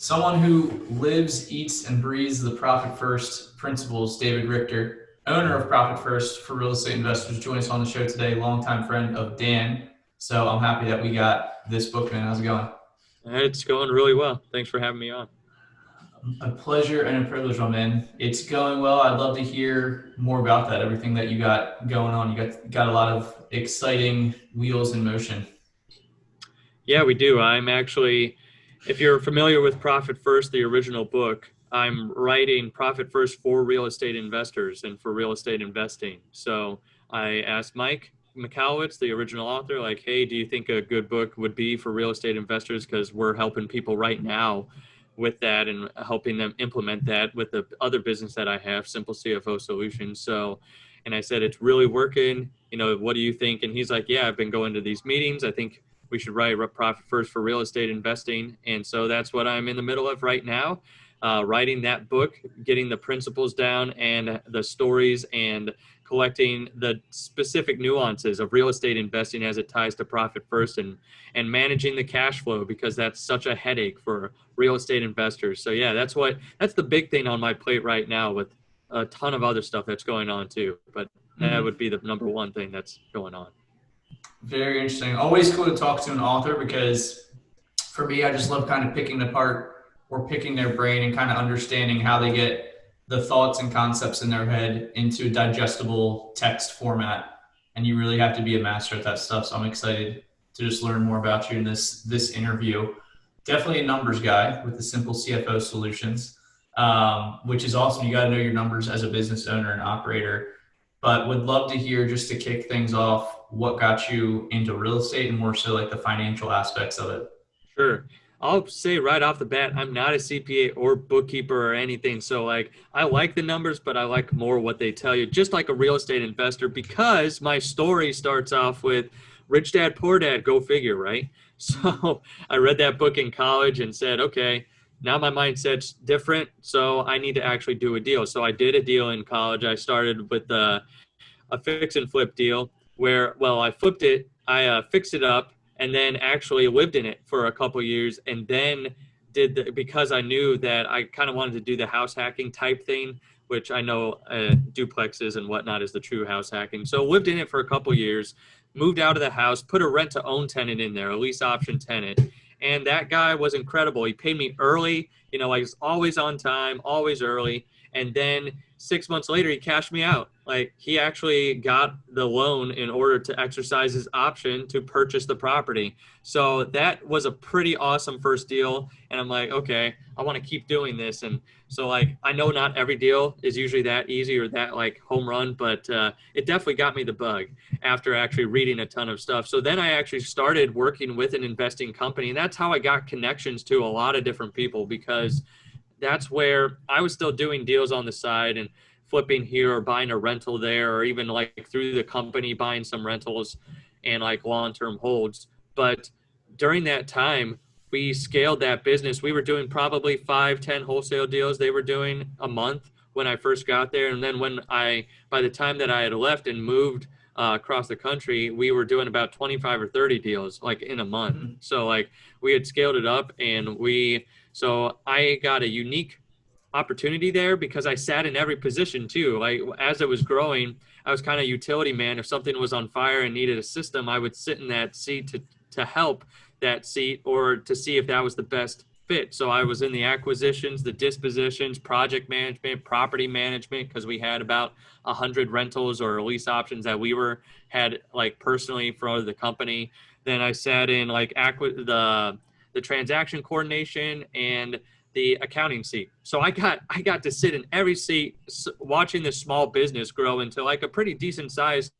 Someone who lives, eats, and breathes the profit first principles, David Richter, owner of Profit First for Real Estate Investors, joins us on the show today, longtime friend of Dan. So I'm happy that we got this book, man. How's it going? It's going really well. Thanks for having me on. A pleasure and a privilege, my man. It's going well. I'd love to hear more about that, everything that you got going on. You got a lot of exciting wheels in motion. Yeah, we do. I'm actually, if you're familiar with Profit First, the original book, I'm writing Profit First for real estate investors and for real estate investing. So I asked Mike McAllowitz, the original author, like, hey, do you think a good book would be for real estate investors? Because we're helping people right now with that and helping them implement that with the other business that I have, Simple CFO Solutions. So, and I said, it's really working. What do you think? And he's like, yeah, I've been going to these meetings. I think we should write Profit First for real estate investing. And so that's what I'm in the middle of right now, writing that book, getting the principles down and the stories and collecting the specific nuances of real estate investing as it ties to Profit First and managing the cash flow, because that's such a headache for real estate investors. So yeah, that's the big thing on my plate right now, with a ton of other stuff that's going on too. But that would be the number one thing that's going on. Very interesting. Always cool to talk to an author because for me, I just love kind of picking apart or picking their brain and kind of understanding how they get the thoughts and concepts in their head into a digestible text format. And you really have to be a master at that stuff. So I'm excited to just learn more about you in this interview. Definitely a numbers guy with the Simple CFO Solutions, which is awesome. You got to know your numbers as a business owner and operator. But would love to hear, just to kick things off, what got you into real estate and more so like the financial aspects of it. Sure. I'll say right off the bat, I'm not a CPA or bookkeeper or anything. So like I like the numbers, but I like more what they tell you, just like a real estate investor, because my story starts off with Rich Dad, Poor Dad, go figure, right? So I read that book in college and said, okay, now my mindset's different. So I need to actually do a deal. So I did a deal in college. I started with a fix and flip deal where, well, I flipped it, I fixed it up, and then actually lived in it for a couple years, and then because I knew that I kind of wanted to do the house hacking type thing, which I know duplexes and whatnot is the true house hacking. So lived in it for a couple years, moved out of the house, put a rent to own tenant in there, a lease option tenant. And that guy was incredible. He paid me early, I was always on time, always early. And then 6 months later, he cashed me out. Like, he actually got the loan in order to exercise his option to purchase the property. So that was a pretty awesome first deal. And I'm like, okay, I want to keep doing this. And so like, I know not every deal is usually that easy or that like home run, but it definitely got me the bug after actually reading a ton of stuff. So then I actually started working with an investing company. And that's how I got connections to a lot of different people, because that's where I was still doing deals on the side and flipping here or buying a rental there, or even like through the company buying some rentals and like long-term holds. But during that time, we scaled that business. We were doing probably 5-10 wholesale deals they were doing a month when I first got there. And then by the time that I had left and moved across the country, we were doing about 25 or 30 deals like in a month. So like we had scaled it up, and so I got a unique opportunity there because I sat in every position too. Like as it was growing, I was kind of utility man. If something was on fire and needed a system, I would sit in that seat to help that seat or to see if that was the best fit. So I was in the acquisitions, the dispositions, project management, property management, because we had about 100 rentals or lease options that had like personally for the company. Then I sat in like the transaction coordination and the accounting seat. So I got to sit in every seat, watching this small business grow into like a pretty decent sized,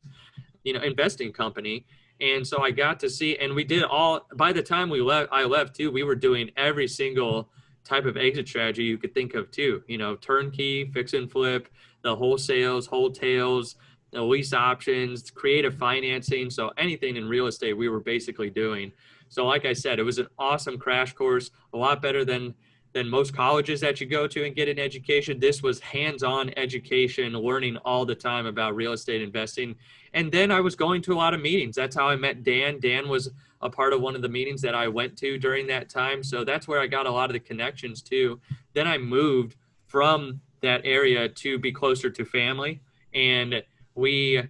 investing company. And so I got to see, and we did by the time I left too, we were doing every single type of exit strategy you could think of too, turnkey, fix and flip, the wholesales, the lease options, creative financing. So anything in real estate we were basically doing. So like I said, it was an awesome crash course, a lot better than most colleges that you go to and get an education. This was hands-on education, learning all the time about real estate investing. And then I was going to a lot of meetings. That's how I met Dan. Dan was a part of one of the meetings that I went to during that time. So that's where I got a lot of the connections too. Then I moved from that area to be closer to family, and we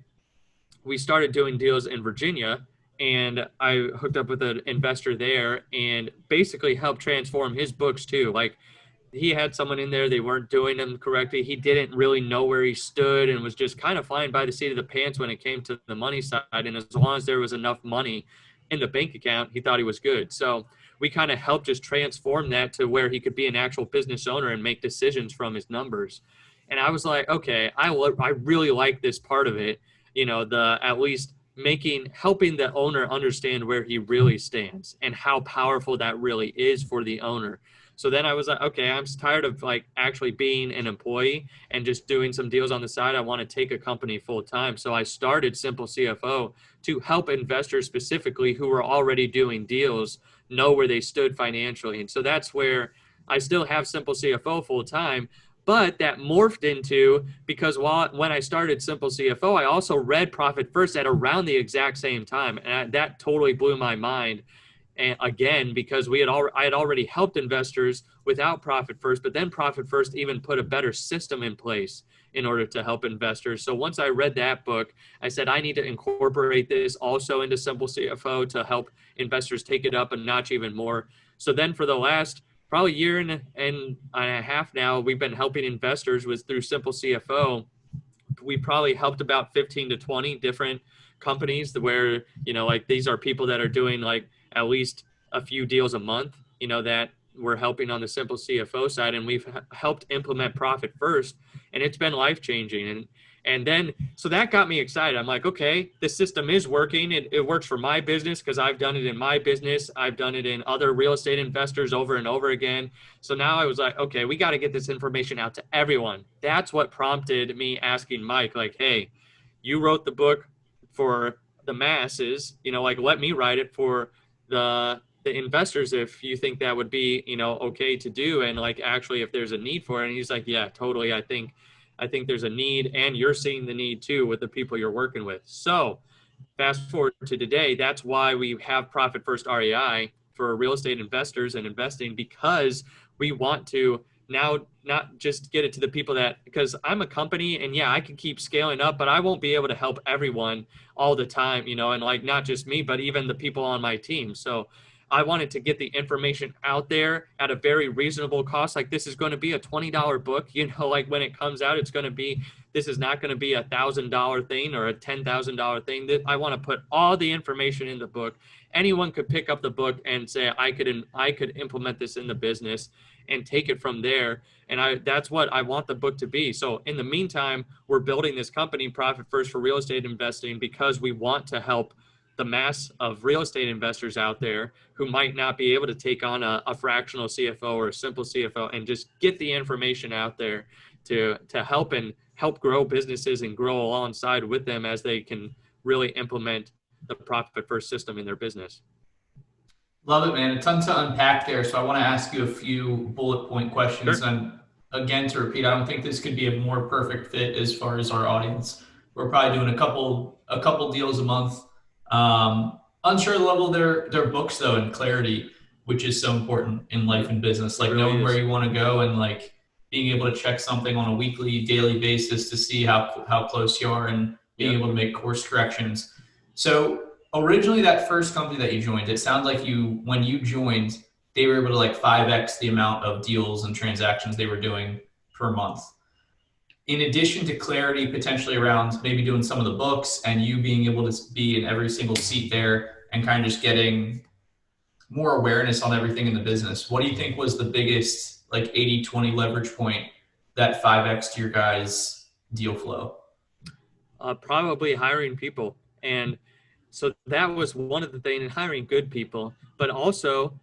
we started doing deals in Virginia, and I hooked up with an investor there and basically helped transform his books too. Like, he had someone in there, they weren't doing them correctly. He didn't really know where he stood and was just kind of flying by the seat of the pants when it came to the money side. And as long as there was enough money in the bank account, he thought he was good. So we kind of helped just transform that to where he could be an actual business owner and make decisions from his numbers. And I was like, okay, I really like this part of it. The at least helping the owner understand where he really stands and how powerful that really is for the owner. So then I was like, okay, I'm tired of like actually being an employee and just doing some deals on the side. I want to take a company full time. So I started Simple CFO to help investors specifically who were already doing deals know where they stood financially. And so that's where I still have Simple CFO full time. But that morphed into, because when I started Simple CFO, I also read Profit First at around the exact same time. And that totally blew my mind. And again, because I had already helped investors without Profit First, but then Profit First even put a better system in place in order to help investors. So once I read that book, I said, I need to incorporate this also into Simple CFO to help investors take it up a notch even more. So then for the last probably year and a half now, we've been helping investors through Simple CFO. We probably helped about 15 to 20 different companies where, like, these are people that are doing like at least a few deals a month, that we're helping on the Simple CFO side, and we've helped implement Profit First, and it's been life-changing. And then, so that got me excited. I'm like, okay, this system is working. It works for my business because I've done it in my business. I've done it in other real estate investors over and over again. So now I was like, okay, we got to get this information out to everyone. That's what prompted me asking Mike, like, hey, you wrote the book for the masses, like, let me write it for the investors if you think that would be, okay to do. And like, actually, if there's a need for it. And he's like, yeah, totally. I think there's a need, and you're seeing the need too with the people you're working with. So fast forward to today, that's why we have Profit First REI for real estate investors and investing, because we want to now not just get it to the people because I'm a company, and yeah, I can keep scaling up, but I won't be able to help everyone all the time, and like, not just me, but even the people on my team. So I wanted to get the information out there at a very reasonable cost. Like, this is going to be a $20 book, like, when it comes out, this is not going to be $1,000 thing or a $10,000 thing. That I want to put all the information in the book. Anyone could pick up the book and say, I could implement this in the business and take it from there. And that's what I want the book to be. So in the meantime, we're building this company, Profit First for Real Estate Investing, because we want to help the mass of real estate investors out there who might not be able to take on a fractional CFO or a simple CFO, and just get the information out there to help grow businesses and grow alongside with them as they can really implement the Profit First system in their business. Love it, man. A ton to unpack there. So I want to ask you a few bullet point questions. Sure. And again, to repeat, I don't think this could be a more perfect fit as far as our audience. We're probably doing a couple deals a month. Unsure the level of their books though, and clarity, which is so important in life and business. Like, knowing where you want to go, and like being able to check something on a weekly, daily basis to see how close you are, and being able to make course corrections. So originally, that first company that you joined, it sounds like when you joined, they were able to like 5x the amount of deals and transactions they were doing per month. In addition to clarity potentially around maybe doing some of the books, and you being able to be in every single seat there and kind of just getting more awareness on everything in the business, what do you think was the biggest like 80-20 leverage point that 5x to your guys' deal flow? Probably hiring people. And so that was one of the things, in hiring good people, but also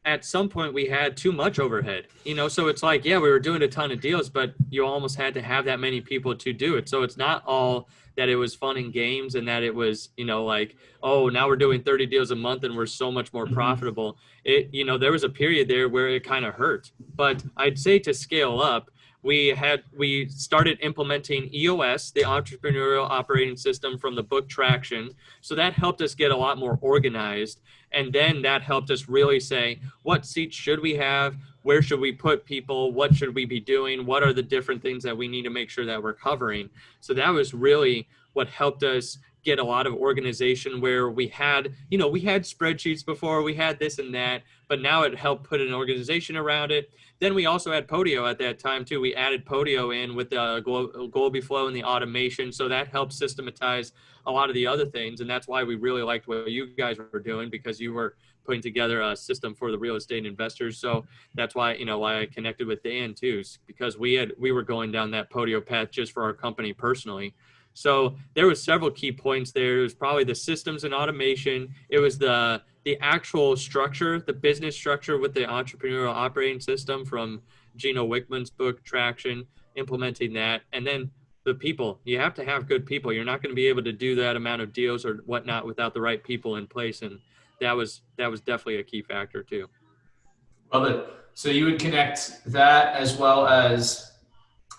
at some point we had too much overhead, so it's like, yeah, we were doing a ton of deals, but you almost had to have that many people to do it. So it's not all that it was fun and games, and that it was, like, oh, now we're doing 30 deals a month and we're so much more profitable. There was a period there where it kind of hurt. But I'd say, to scale up, we started implementing EOS, the Entrepreneurial Operating System, from the book Traction. So that helped us get a lot more organized. And then that helped us really say, what seats should we have? Where should we put people? What should we be doing? What are the different things that we need to make sure that we're covering? So that was really what helped us get a lot of organization, where we had spreadsheets before, we had this and that, but now it helped put an organization around it. Then we also had Podio at that time too. We added Podio in with the Globiflow and the automation. So that helped systematize a lot of the other things. And that's why we really liked what you guys were doing, because you were putting together a system for the real estate investors. So that's why, why I connected with Dan too, because we were going down that Podio path just for our company personally. So there was several key points there. It was probably the systems and automation. It was the actual structure, the business structure with the entrepreneurial operating system from Gino Wickman's book, Traction, implementing that. And then the people. You have to have good people. You're not going to be able to do that amount of deals or whatnot without the right people in place. And that was definitely a key factor too. Love it. So you would connect that as well as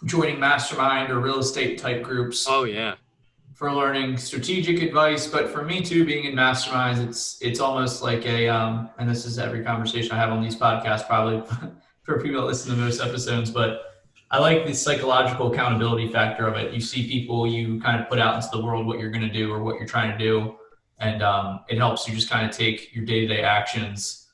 joining mastermind or real estate type groups. Oh yeah. For learning strategic advice. But for me too, being in masterminds, it's almost like and this is every conversation I have on these podcasts, probably for people that listen to most episodes, but I like the psychological accountability factor of it. You see people, you kind of put out into the world what you're going to do or what you're trying to do. And it helps you just kind of take your day-to-day actions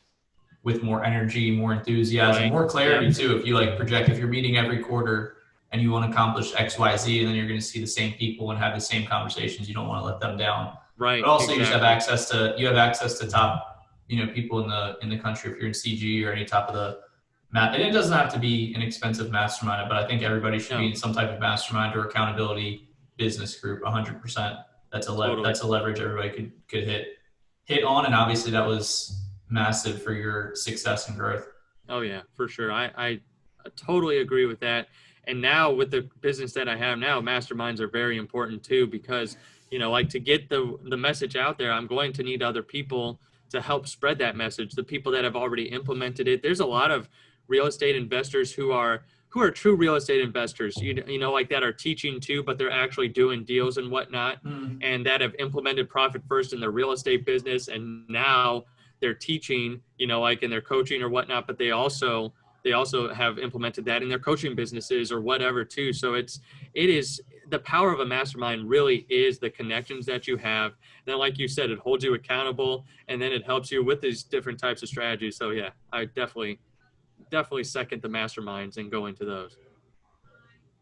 with more energy, more enthusiasm, more clarity too. If you if you're meeting every quarter and you want to accomplish X, Y, Z, and then you're going to see the same people and have the same conversations, you don't want to let them down. Right. But also you just have access to top, people in the country if you're in CG or any top of the map. And it doesn't have to be an expensive mastermind, but I think everybody should be in some type of mastermind or accountability business group. 100%. That's a leverage everybody could hit on. And obviously that was massive for your success and growth. Oh yeah, for sure. I totally agree with that. And now with the business that I have now, masterminds are very important too, because, to get the message out there, I'm going to need other people to help spread that message. The people that have already implemented it. There's a lot of real estate investors who are true real estate investors, that are teaching too, but they're actually doing deals and whatnot, and that have implemented Profit First in their real estate business. And now they're teaching, in their coaching or whatnot, but they also have implemented that in their coaching businesses or whatever too. So it is the power of a mastermind really is the connections that you have. Then, like you said, it holds you accountable, and then it helps you with these different types of strategies. So yeah, I definitely second the masterminds and go into those.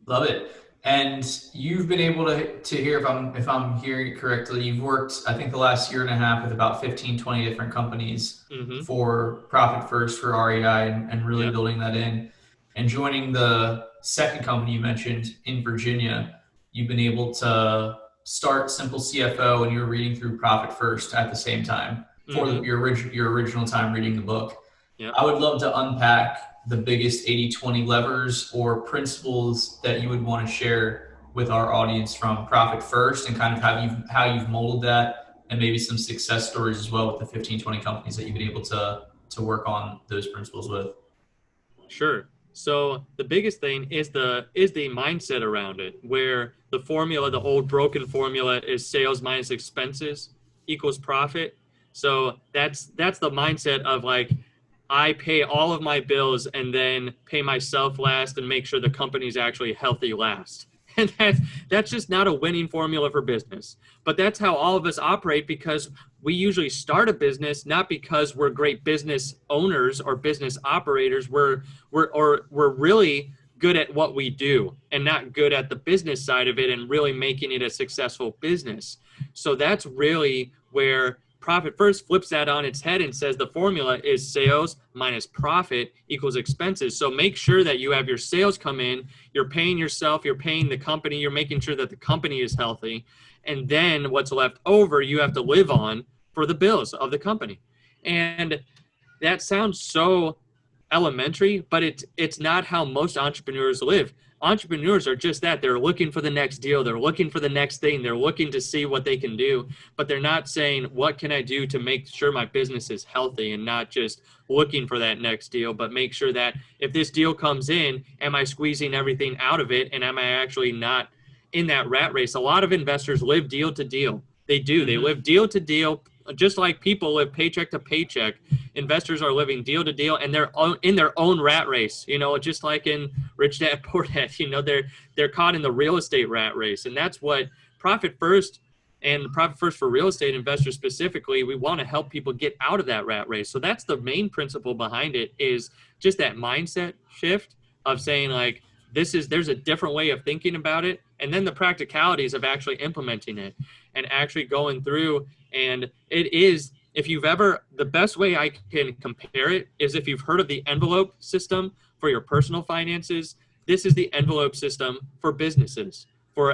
Love it. And you've been able to hear, if I'm hearing it correctly, you've worked, I think, the last year and a half with about 15, 20 different companies for Profit First, for REI, and really building that in. And joining the second company you mentioned in Virginia, you've been able to start Simple CFO, and you're reading through Profit First at the same time for your original time reading the book. Yep. I would love to unpack the biggest 80-20 levers or principles that you would want to share with our audience from Profit First, and kind of how you've molded that, and maybe some success stories as well with the 15, 20 companies that you've been able to work on those principles with. Sure. So the biggest thing is the mindset around it, where the formula, the old broken formula, is sales minus expenses equals profit. So that's the mindset of I pay all of my bills and then pay myself last and make sure the company's actually healthy last. And that's just not a winning formula for business. But that's how all of us operate, because we usually start a business not because we're great business owners or business operators. We're really good at what we do and not good at the business side of it and really making it a successful business. So that's really where Profit First flips that on its head and says the formula is sales minus profit equals expenses. So make sure that you have your sales come in, you're paying yourself, you're paying the company, you're making sure that the company is healthy. And then what's left over, you have to live on for the bills of the company. And that sounds so elementary, but it's not how most entrepreneurs live. entrepreneurs are just that. They're looking for the next deal. They're looking for the next thing. They're looking to see what they can do, but they're not saying, what can I do to make sure my business is healthy, and not just looking for that next deal, but make sure that if this deal comes in, am I squeezing everything out of it? And am I actually not in that rat race? A lot of investors live deal to deal. They do. They live deal to deal, just like people live paycheck to paycheck. Investors are living deal to deal, and they're in their own rat race, just like in Rich Dad Poor Dad. They're caught in the real estate rat race. And that's what Profit First, and Profit First for real estate investors specifically, we want to help people get out of that rat race. So that's the main principle behind it, is just that mindset shift of saying, like, there's a different way of thinking about it, and then the practicalities of actually implementing it and actually going through. And it is, the best way I can compare it is, if you've heard of the envelope system for your personal finances, this is the envelope system for businesses. For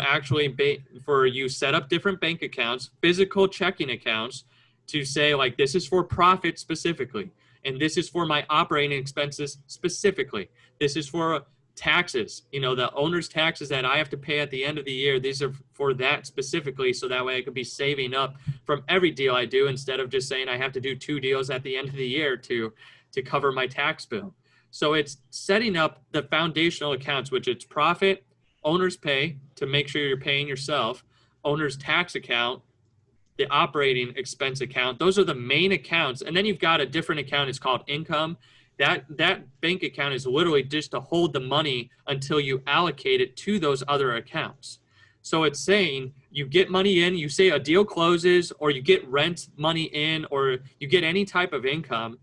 you set up different bank accounts, physical checking accounts, to say, like, this is for profit specifically, and this is for my operating expenses specifically. This is for taxes, the owner's taxes that I have to pay at the end of the year. These are for that specifically, so that way I could be saving up from every deal I do, instead of just saying I have to do 2 deals at the end of the year to cover my tax bill. So it's setting up the foundational accounts, which it's profit, owner's pay, to make sure you're paying yourself, owner's tax account, the operating expense account. Those are the main accounts. And then you've got a different account. It's called income. That bank account is literally just to hold the money until you allocate it to those other accounts. So it's saying you get money in, you say a deal closes, or you get rent money in, or you get any type of income.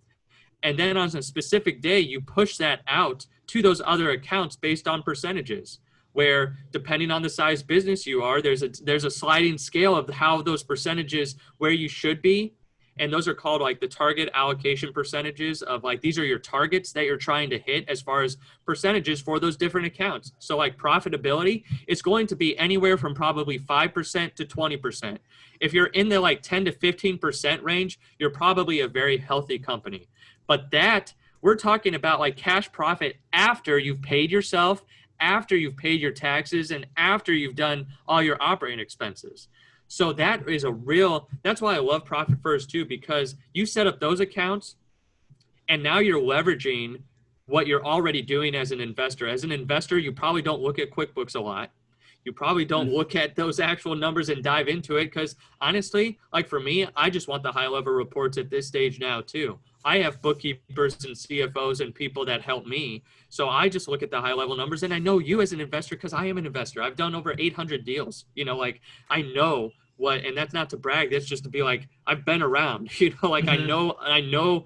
And then on a specific day, you push that out to those other accounts based on percentages, where depending on the size business you are, there's a sliding scale of how those percentages, where you should be. And those are called, like, the target allocation percentages of, like, these are your targets that you're trying to hit as far as percentages for those different accounts. So, like, profitability, it's going to be anywhere from probably 5% to 20%. If you're in the, like, 10 to 15% range, you're probably a very healthy company. But that, we're talking about, like, cash profit after you've paid yourself, after you've paid your taxes, and after you've done all your operating expenses. So that is that's why I love Profit First too, because you set up those accounts, and now you're leveraging what you're already doing as an investor. As an investor, you probably don't look at QuickBooks a lot. You probably don't look at those actual numbers and dive into it, because honestly, like for me, I just want the high level reports at this stage now too. I have bookkeepers and CFOs and people that help me. So I just look at the high level numbers, and I know you as an investor, because I am an investor. I've done over 800 deals, I know and that's not to brag. That's just to be like, I've been around, I know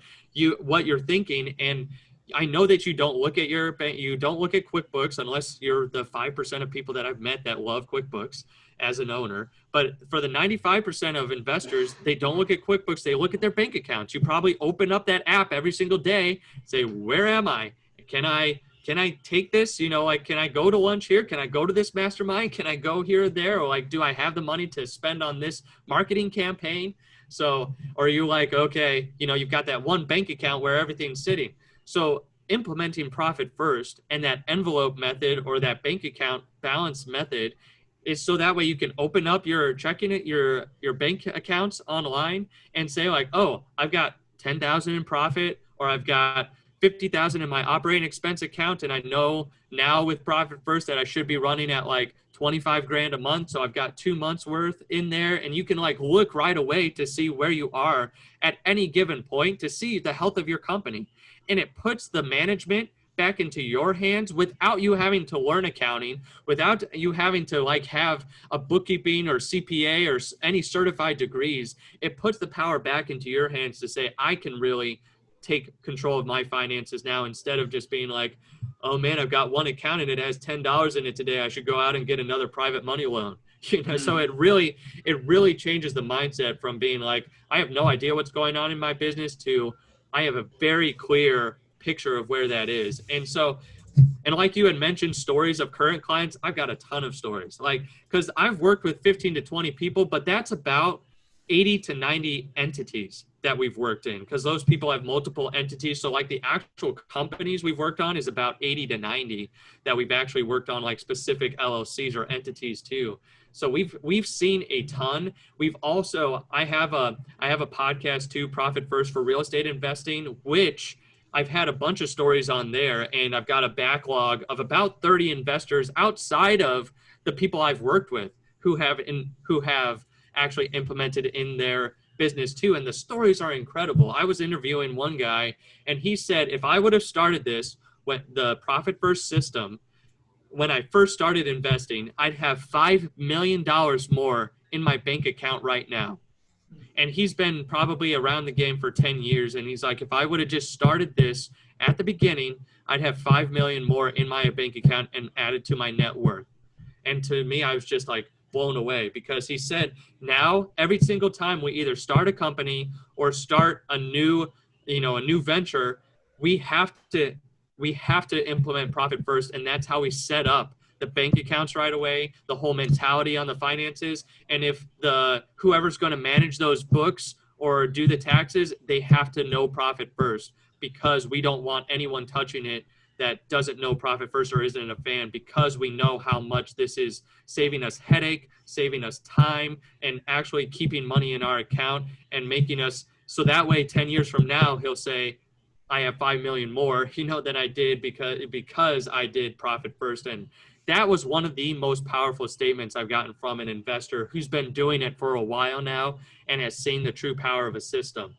what you're thinking. And I know that you don't look at QuickBooks unless you're the 5% of people that I've met that love QuickBooks as an owner. But for the 95% of investors, they don't look at QuickBooks. They look at their bank accounts. You probably open up that app every single day, say, where am I? Can I take this? Can I go to lunch here? Can I go to this mastermind? Can I go here or there? Or, like, do I have the money to spend on this marketing campaign? So, or are you like, okay, you've got that one bank account where everything's sitting. So implementing Profit First and that envelope method, or that bank account balance method, is so that way you can open up your your bank accounts online and say, like, oh, I've got 10,000 in profit, or I've got 50,000 in my operating expense account. And I know now with Profit First that I should be running at like 25 grand a month. So I've got 2 months worth in there, and you can, like, look right away to see where you are at any given point, to see the health of your company. And it puts the management back into your hands without you having to learn accounting, without you having to, like, have a bookkeeping or CPA or any certified degrees. It puts the power back into your hands to say, I can really take control of my finances now, instead of just being like, oh man, I've got one account and it has $10 in it today, I should go out and get another private money loan. So it really changes the mindset from being like, I have no idea what's going on in my business, to I have a very clear picture of where that is. And so, and like you had mentioned, stories of current clients, I've got a ton of stories, like, because I've worked with 15 to 20 people, but that's about 80 to 90 entities that we've worked in, because those people have multiple entities. So like the actual companies we've worked on is about 80 to 90 that we've actually worked on, like specific LLCs or entities too. So we've seen a ton. We've also, I have a podcast too, Profit First for Real Estate Investing, which I've had a bunch of stories on there, and I've got a backlog of about 30 investors outside of the people I've worked with who have actually implemented in their business too. And the stories are incredible. I was interviewing one guy, and he said, if I would have started this with the Profit First system when I first started investing, I'd have $5 million more in my bank account right now. And he's been probably around the game for 10 years. And he's like, if I would have just started this at the beginning, I'd have 5 million more in my bank account and added to my net worth. And to me, I was just like blown away, because he said now every single time we either start a company or start a new venture, we have to implement Profit First. And that's how we set up the bank accounts right away, the whole mentality on the finances. And if whoever's going to manage those books or do the taxes, they have to know Profit First, because we don't want anyone touching it that doesn't know Profit First or isn't a fan, because we know how much this is saving us headache, saving us time, and actually keeping money in our account and making us, so that way 10 years from now, he'll say, I have 5 million more, than I did because I did Profit First. And that was one of the most powerful statements I've gotten from an investor who's been doing it for a while now and has seen the true power of a system.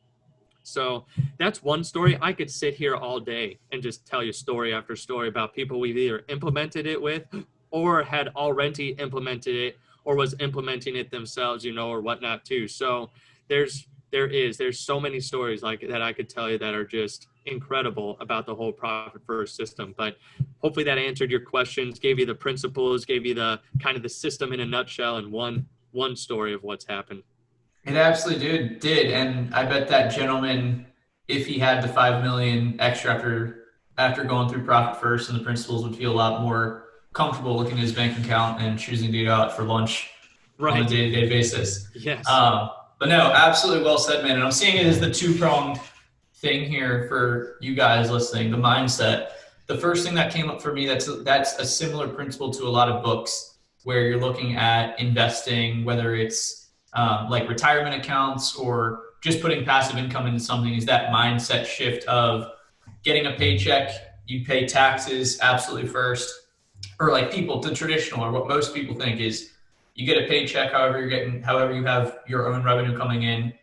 So that's one story. I could sit here all day and just tell you story after story about people we've either implemented it with or had already implemented it or was implementing it themselves, or whatnot too. So there's so many stories like that I could tell you that are just incredible about the whole Profit First system. But hopefully that answered your questions, gave you the principles, gave you the kind of the system in a nutshell, and one story of what's happened. It absolutely did. And I bet that gentleman, if he had the 5 million extra after going through Profit First and the principles, would feel a lot more comfortable looking at his bank account and choosing to go out for lunch on a day-to-day basis. Yes. But no, absolutely well said, man. And I'm seeing it as the two-pronged thing here for you guys listening, the mindset. The first thing that came up for me, that's a similar principle to a lot of books where you're looking at investing, whether it's like retirement accounts or just putting passive income into something, is that mindset shift of getting a paycheck, you pay taxes absolutely first, or like the traditional, or what most people think is you get a paycheck, however you have your own revenue coming in,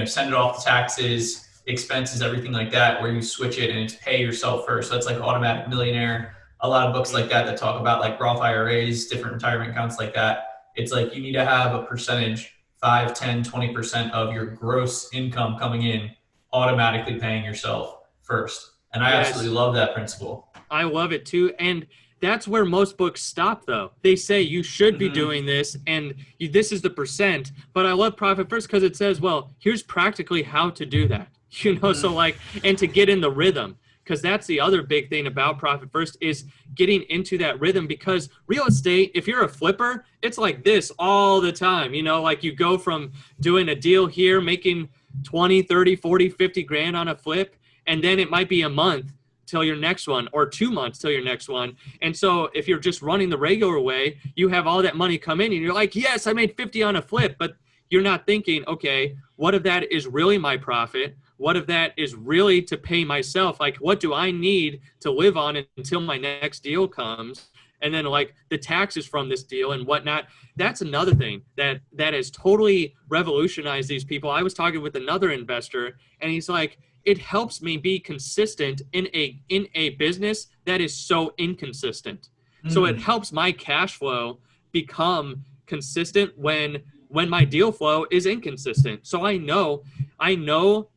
send it off to taxes, expenses, everything like that, where you switch it and it's pay yourself first. So that's like Automatic Millionaire, a lot of books like that talk about like Roth IRAs, different retirement accounts like that. It's like you need to have a percentage, 5, 10, 20% of your gross income coming in, automatically paying yourself first. And I absolutely love that principle. I love it too. And that's where most books stop, though. They say you should be doing this, and this is the percent. But I love Profit First because it says, well, here's practically how to do that. So like, and to get in the rhythm, because that's the other big thing about Profit First is getting into that rhythm. Because real estate, if you're a flipper, it's like this all the time. Like you go from doing a deal here, making 20, 30, 40, 50 grand on a flip, and then it might be a month till your next one, or 2 months till your next one. And so if you're just running the regular way, you have all that money come in and you're like, yes, I made 50 on a flip, but you're not thinking, okay, what if that is really my profit? What if that is really to pay myself? Like, what do I need to live on until my next deal comes? And then like the taxes from this deal and whatnot. That's another thing that has totally revolutionized these people. I was talking with another investor and he's like, it helps me be consistent in a business that is so inconsistent. So it helps my cash flow become consistent when my deal flow is inconsistent. So I know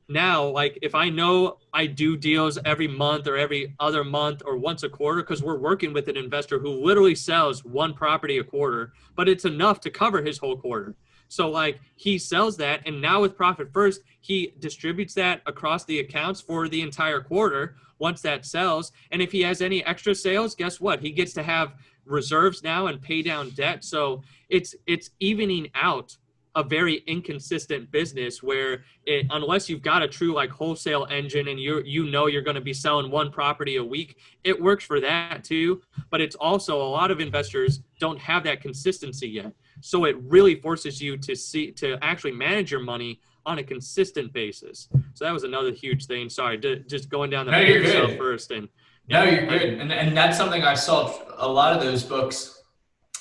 now, like if I know I do deals every month or every other month or once a quarter, because we're working with an investor who literally sells one property a quarter, but it's enough to cover his whole quarter. So like he sells that, and now with Profit First, he distributes that across the accounts for the entire quarter once that sells. And if he has any extra sales, guess what? He gets to have reserves now and pay down debt. So it's evening out a very inconsistent business where unless you've got a true like wholesale engine and you're going to be selling one property a week, it works for that too. But it's also a lot of investors don't have that consistency yet. So it really forces you to actually manage your money on a consistent basis. So that was another huge thing. Sorry, just going down the No, pay you're yourself good. first. And No, yeah, you're good. And that's something I saw a lot of those books,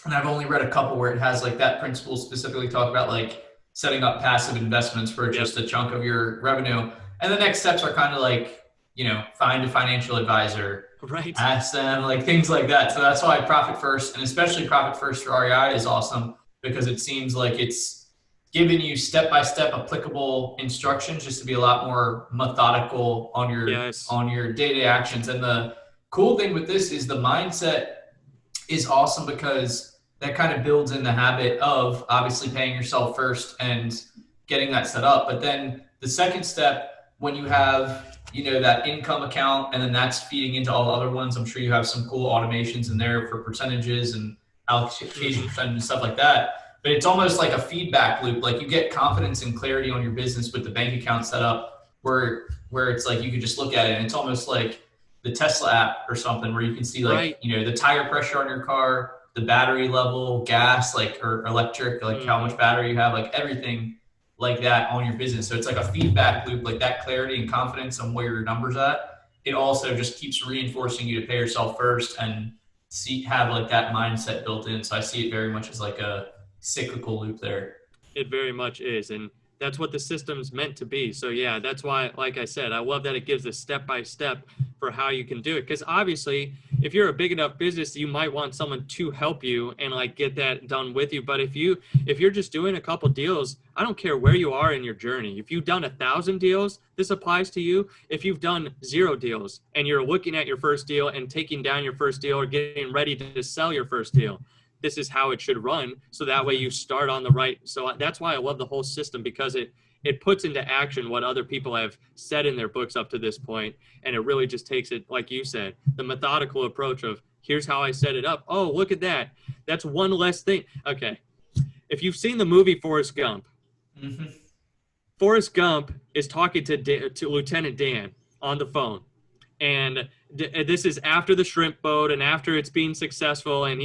and I've only read a couple where it has like that principle specifically talk about like setting up passive investments for yep, just a chunk of your revenue. And the next steps are kind of like, find a financial advisor, right. ask them, like things like that. So that's why Profit First, and especially Profit First for REI, is awesome because it seems like it's giving you step-by-step applicable instructions just to be a lot more methodical Yes. on your day-to-day actions. And the cool thing with this is the mindset is awesome because that kind of builds in the habit of obviously paying yourself first and getting that set up. But then the second step, when you have, that income account and then that's feeding into all the other ones, I'm sure you have some cool automations in there for percentages and allocation percentage and stuff like that. But it's almost like a feedback loop. Like you get confidence and clarity on your business with the bank account set up where it's like you can just look at it and it's almost like the Tesla app or something where you can see like, Right. the tire pressure on your car, the battery level, gas, like, or electric, like how much battery you have, like everything like that on your business. So it's like a feedback loop, like that clarity and confidence on where your numbers at. It also just keeps reinforcing you to pay yourself first and have like that mindset built in. So I see it very much as like a cyclical loop there. It very much is. And that's what the system's meant to be. So yeah, that's why, like I said, I love that it gives a step by step for how you can do it. Because obviously, if you're a big enough business, you might want someone to help you and like get that done with you. But if you're just doing a couple deals, I don't care where you are in your journey. If you've done 1,000 deals, this applies to you. If you've done 0 deals and you're looking at your first deal and taking down your first deal or getting ready to sell your first deal, this is how it should run. So that way you start on the right. So that's why I love the whole system, because it puts into action what other people have said in their books up to this point. And it really just takes it, like you said, the methodical approach of here's how I set it up. Oh, look at that. That's one less thing. Okay. If you've seen the movie Forrest Gump, Forrest Gump is talking to Lieutenant Dan on the phone. And this is after the shrimp boat and after it's being successful. And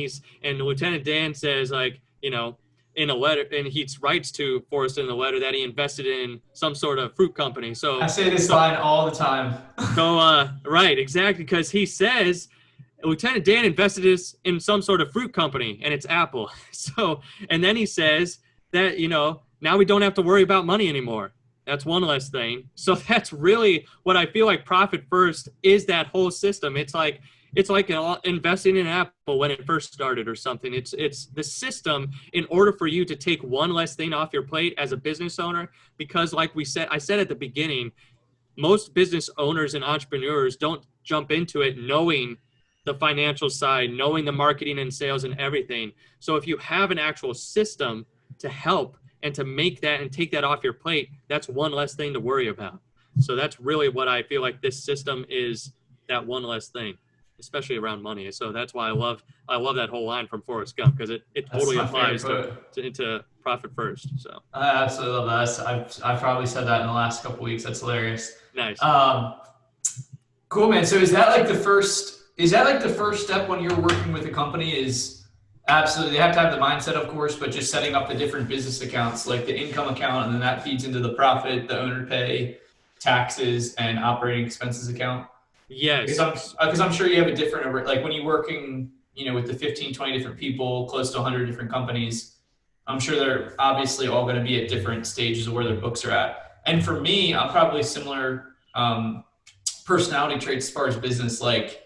Lieutenant Dan says, like, in a letter, and he writes to Forrest in the letter that he invested in some sort of fruit company. So I say this line all the time. Right, exactly. Because he says Lieutenant Dan invested in some sort of fruit company and it's Apple. So, and then he says that, now we don't have to worry about money anymore. That's one less thing. So that's really what I feel like Profit First is, that whole system. It's like investing in Apple when it first started or something. It's the system in order for you to take one less thing off your plate as a business owner, because like I said at the beginning, most business owners and entrepreneurs don't jump into it knowing the financial side, knowing the marketing and sales and everything. So if you have an actual system to help and to make that and take that off your plate, that's one less thing to worry about. So that's really what I feel like this system is, that one less thing, especially around money. So that's why I love that whole line from Forrest Gump, because it totally applies to Profit First. So I absolutely love that. I've probably said that in the last couple of weeks. That's hilarious. nice. Cool, man. So is that like the first step when you're working with a company? Is absolutely, they have to have the mindset, of course, but just setting up the different business accounts, like the income account, and then that feeds into the profit, the owner pay, taxes, and operating expenses account. Yes. Because I'm sure you have a different, like when you're working, with the 15, 20 different people, close to 100 different companies, I'm sure they're obviously all going to be at different stages of where their books are at. And for me, I'm probably similar personality traits as far as business. Like,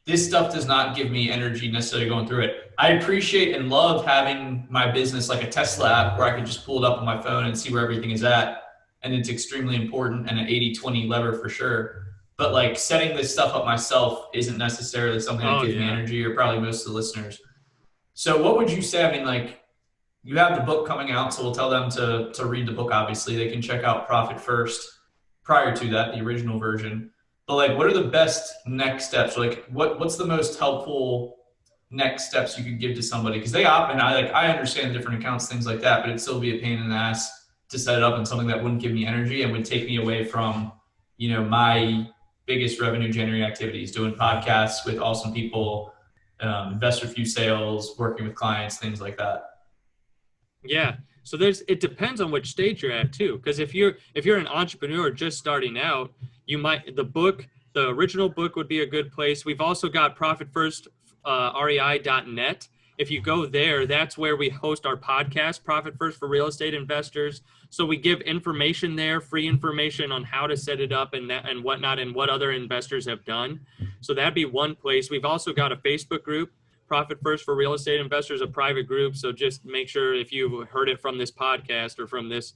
this stuff does not give me energy necessarily going through it. I appreciate and love having my business like a Tesla app where I can just pull it up on my phone and see where everything is at. And it's extremely important, and an 80-20 lever for sure. But like setting this stuff up myself isn't necessarily something that gives me energy, or probably most of the listeners. So what would you say? I mean, like, you have the book coming out, so we'll tell them to read the book. Obviously, they can check out Profit First prior to that, the original version. But like, what are the best next steps? Like, what's the most helpful next steps you could give to somebody? Because they opt in. I understand different accounts, things like that, but it'd still be a pain in the ass to set it up and something that wouldn't give me energy and would take me away from, my biggest revenue generating activities, doing podcasts with awesome people, InvestorFuse sales, working with clients, things like that. Yeah. So it depends on which stage you're at too. Because if you're an entrepreneur just starting out, the original book would be a good place. We've also got Profit First, REI.net. If you go there, that's where we host our podcast, Profit First for Real Estate Investors. So we give information there, free information on how to set it up and whatnot, and what other investors have done. So that'd be one place. We've also got a Facebook group, Profit First for Real Estate Investors, a private group. So just make sure if you've heard it from this podcast or from this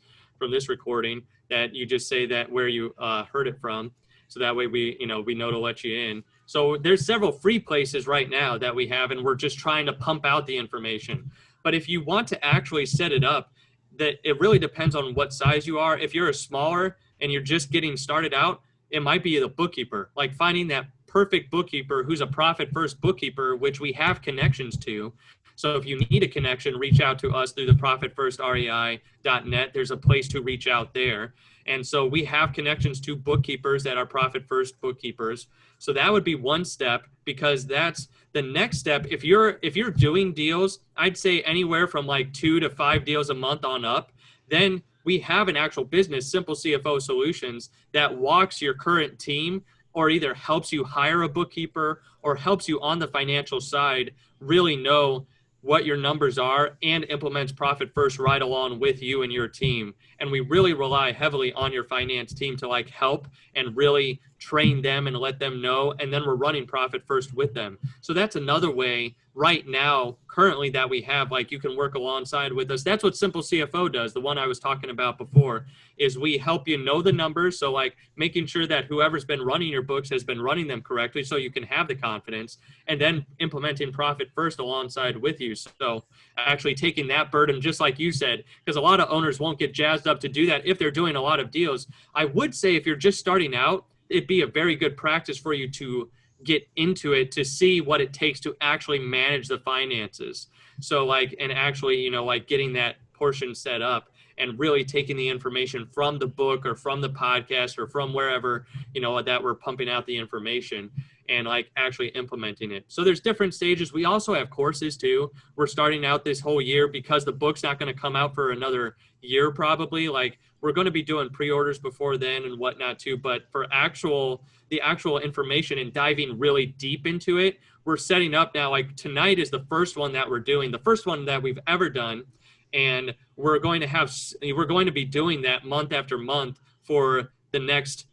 recording that you just say that where you heard it from. So that way we know to let you in. So there's several free places right now that we have, and we're just trying to pump out the information. But if you want to actually set it up, that it really depends on what size you are. If you're a smaller and you're just getting started out, it might be the bookkeeper, like finding that perfect bookkeeper who's a Profit First bookkeeper, which we have connections to. So if you need a connection, reach out to us through the Profit First REI.net. There's a place to reach out there. And so we have connections to bookkeepers that are Profit First bookkeepers. So that would be one step, because that's the next step. If you're doing deals, I'd say anywhere from like 2 to 5 deals a month on up, then we have an actual business, Simple CFO Solutions, that walks your current team, or either helps you hire a bookkeeper or helps you on the financial side really know what your numbers are, and implements Profit First right along with you and your team. And we really rely heavily on your finance team to like help and really train them and let them know. And then we're running Profit First with them. So that's another way right now, currently, that we have, like, you can work alongside with us. That's what Simple CFO does. The one I was talking about before is we help you know the numbers. So like making sure that whoever's been running your books has been running them correctly, so you can have the confidence, and then implementing Profit First alongside with you. So actually taking that burden, just like you said, because a lot of owners won't get jazzed up to do that if they're doing a lot of deals. I would say if you're just starting out, it'd be a very good practice for you to get into it, to see what it takes to actually manage the finances. So like, and actually, like getting that portion set up and really taking the information from the book or from the podcast or from wherever, that we're pumping out the information, and like actually implementing it. So there's different stages. We also have courses too. We're starting out this whole year, because the book's not going to come out for another year probably. Like, we're going to be doing pre-orders before then and whatnot too. But for the actual information and diving really deep into it, we're setting up now. Like tonight is the first one that we're doing, the first one that we've ever done. And we're going to be doing that month after month for the next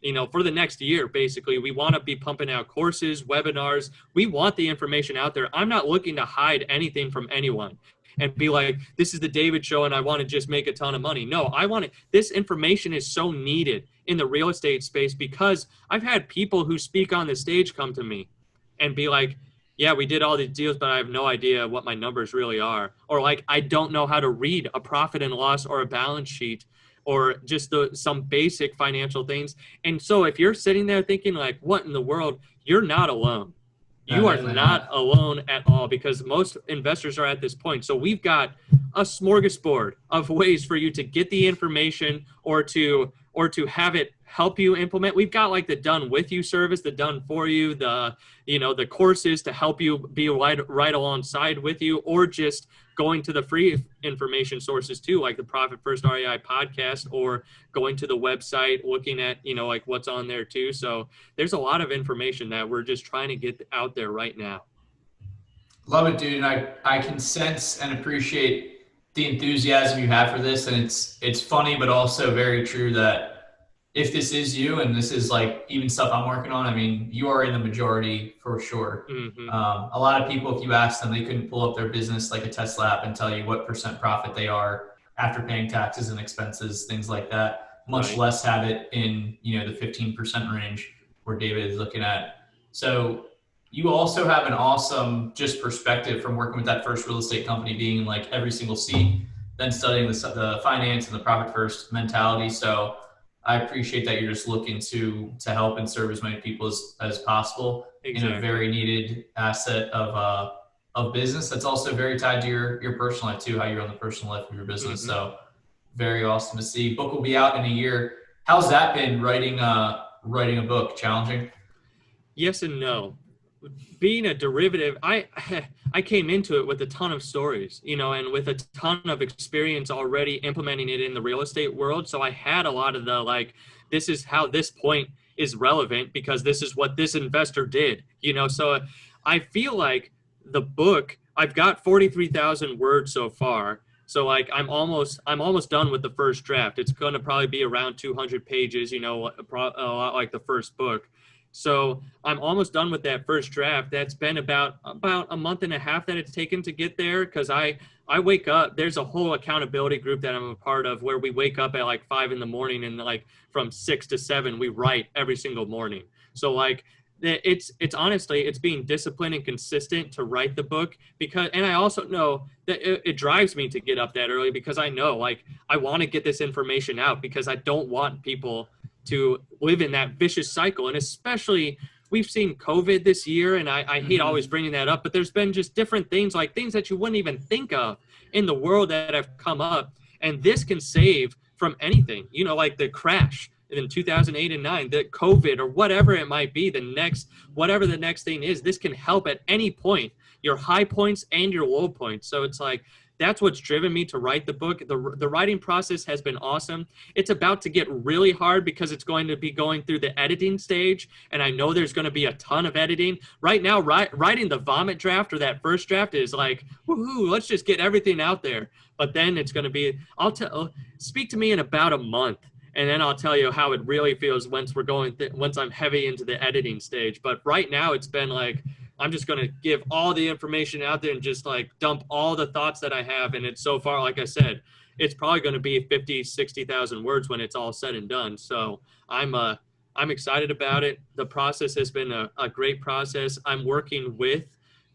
year. Basically, we want to be pumping out courses, webinars. We want the information out there. I'm not looking to hide anything from anyone and be like, this is the David show and I want to just make a ton of money. No, this information is so needed in the real estate space, because I've had people who speak on the stage come to me and be like, yeah, we did all these deals, but I have no idea what my numbers really are. Or like, I don't know how to read a profit and loss or a balance sheet, or just some basic financial things. And so if you're sitting there thinking like, what in the world, you're not alone. No, You are definitely not not. alone at all, because most investors are at this point. So we've got a smorgasbord of ways for you to get the information, or to have it help you implement. We've got like the done with you service, the done for you, the courses to help you be right alongside with you, or just going to the free information sources too, like the Profit First REI podcast, or going to the website, looking at, like what's on there too. So there's a lot of information that we're just trying to get out there right now. Love it, dude. And I can sense and appreciate the enthusiasm you have for this. And it's funny, but also very true that if this is you and this is like even stuff I'm working on, I mean, you are in the majority for sure. Mm-hmm. A lot of people, if you ask them, they couldn't pull up their business like a Tesla app and tell you what percent profit they are after paying taxes and expenses, things like that, much Right. less have it in, the 15% range where David is looking at. So you also have an awesome just perspective from working with that first real estate company, being in like every single seat, then studying the finance and the profit first mentality. So I appreciate that you're just looking to help and serve as many people as possible in a Exactly. very needed asset of business that's also very tied to your personal life too, how you run the personal life of your business. Mm-hmm. So very awesome to see. Book will be out in a year. How's that been writing a book? Challenging? Yes and no. Being a derivative, I came into it with a ton of stories, and with a ton of experience already implementing it in the real estate world. So I had a lot of the like, this is how this point is relevant because this is what this investor did, So I feel like the book, I've got 43,000 words so far. So like I'm almost done with the first draft. It's going to probably be around 200 pages, a lot like the first book. So I'm almost done with that first draft. That's been about a month and a half that it's taken to get there because I wake up. There's a whole accountability group that I'm a part of where we wake up at like 5 in the morning and like from 6 to 7 we write every single morning. So like it's honestly it's being disciplined and consistent to write the book because, and I also know that it drives me to get up that early because I know like I want to get this information out because I don't want people to live in that vicious cycle. And especially we've seen COVID this year, and I hate always bringing that up, but there's been just different things, like things that you wouldn't even think of in the world that have come up. And this can save from anything, like the crash in 2008 and 9, the COVID or whatever it might be, whatever the next thing is, this can help at any point, your high points and your low points. So it's like, that's what's driven me to write the book. The writing process has been awesome. It's about to get really hard because it's going to be going through the editing stage, and I know there's going to be a ton of editing. Right now, writing the vomit draft or that first draft is like, woohoo, let's just get everything out there. But then it's going to be, speak to me in about a month, and then I'll tell you how it really feels once once I'm heavy into the editing stage. But right now, it's been like, I'm just going to give all the information out there and just like dump all the thoughts that I have. And it's so far, like I said, it's probably going to be 50, 60,000 words when it's all said and done. So I'm excited about it. The process has been a great process. I'm working with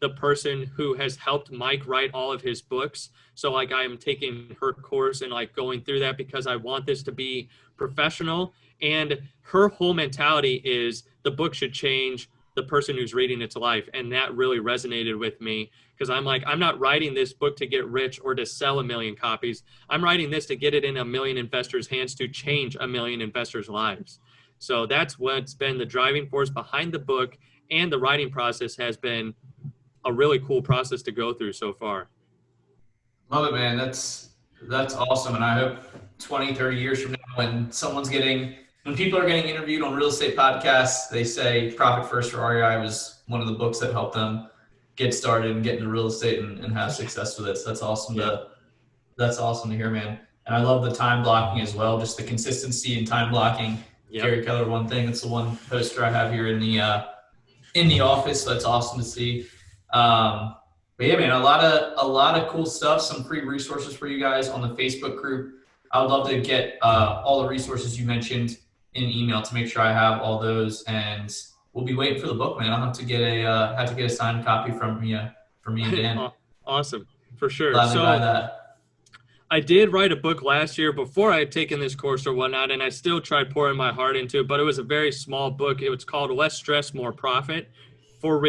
the person who has helped Mike write all of his books. So like I'm taking her course and like going through that because I want this to be professional. And her whole mentality is the book should change the person who's reading its life. And that really resonated with me because I'm like, I'm not writing this book to get rich or to sell 1 million copies. I'm writing this to get it in 1 million investors' hands to change 1 million investors' lives. So that's what's been the driving force behind the book, and the writing process has been a really cool process to go through so far. Love it, man. That's awesome. And I hope 20, 30 years from now when people are getting interviewed on real estate podcasts, they say Profit First or REI was one of the books that helped them get started and get into real estate and have success with it. So that's awesome that's awesome to hear, man. And I love the time blocking as well, just the consistency in time blocking. Yep. Gary Keller, one thing. That's the one poster I have here in the office. So that's awesome to see. But yeah, man, a lot of cool stuff, some free resources for you guys on the Facebook group. I would love to get all the resources you mentioned in email to make sure I have all those, and we'll be waiting for the book, man. I'll have to get a signed copy from me and Dan. Awesome, for sure. Glad to buy that. I did write a book last year before I had taken this course or whatnot, and I still tried pouring my heart into it, but it was a very small book. It was called Less Stress, More Profit for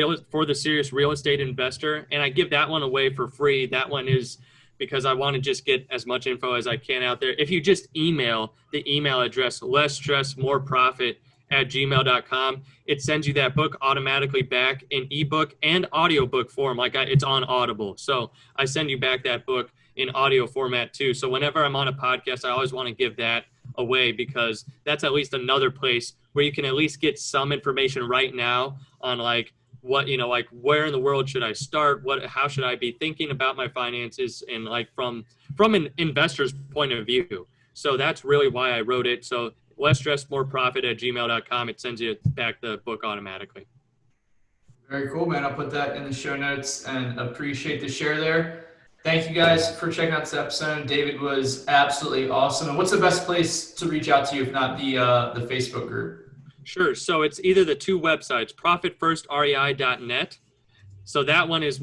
the serious real estate investor. And I give that one away for free. That one is because I want to just get as much info as I can out there. If you just email the email address, lessstressmoreprofit@gmail.com, it sends you that book automatically back in ebook and audiobook form. It's on Audible. So I send you back that book in audio format too. So whenever I'm on a podcast, I always want to give that away because that's at least another place where you can at least get some information right now on like what, like where in the world should I start? How should I be thinking about my finances and like from an investor's point of view. So that's really why I wrote it. So lessstressmoreprofit@gmail.com. It sends you back the book automatically. Very cool, man. I'll put that in the show notes and appreciate the share there. Thank you guys for checking out this episode. David was absolutely awesome. And what's the best place to reach out to you if not the Facebook group? Sure. So it's either the two websites, profitfirstrei.net. So that one has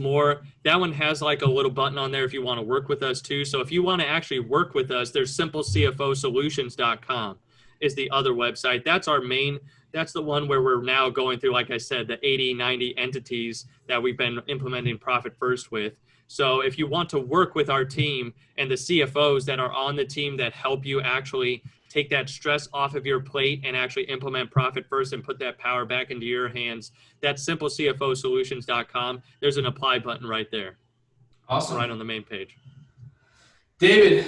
like a little button on there if you want to work with us too. So if you want to actually work with us, there's simplecfosolutions.com is the other website. That's our main That's the one where we're now going through, like I said, the 80, 90 entities that we've been implementing Profit First with. So if you want to work with our team and the CFOs that are on the team that help you actually take that stress off of your plate and actually implement Profit First and put that power back into your hands, that's simplecfosolutions.com. There's an apply button right there, right Awesome. on the main page. David,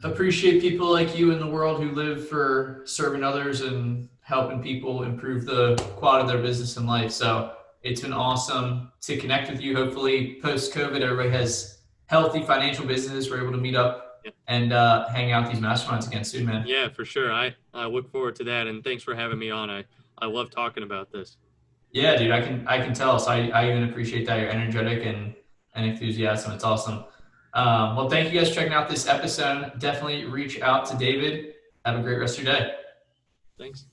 appreciate people like you in the world who live for serving others and helping people improve the quality of their business and life. So it's been awesome to connect with you. Hopefully, post COVID, everybody has healthy financial business. We're able to meet up Yeah, and hang out these masterminds again soon, man. yeah, for sure. I look forward to that. And thanks for having me on. I love talking about this. Yeah, dude, I can tell. So I even appreciate that you're energetic and enthusiasm. It's awesome. Well, thank you guys for checking out this episode. Definitely reach out to David. Have a great rest of your day. Thanks.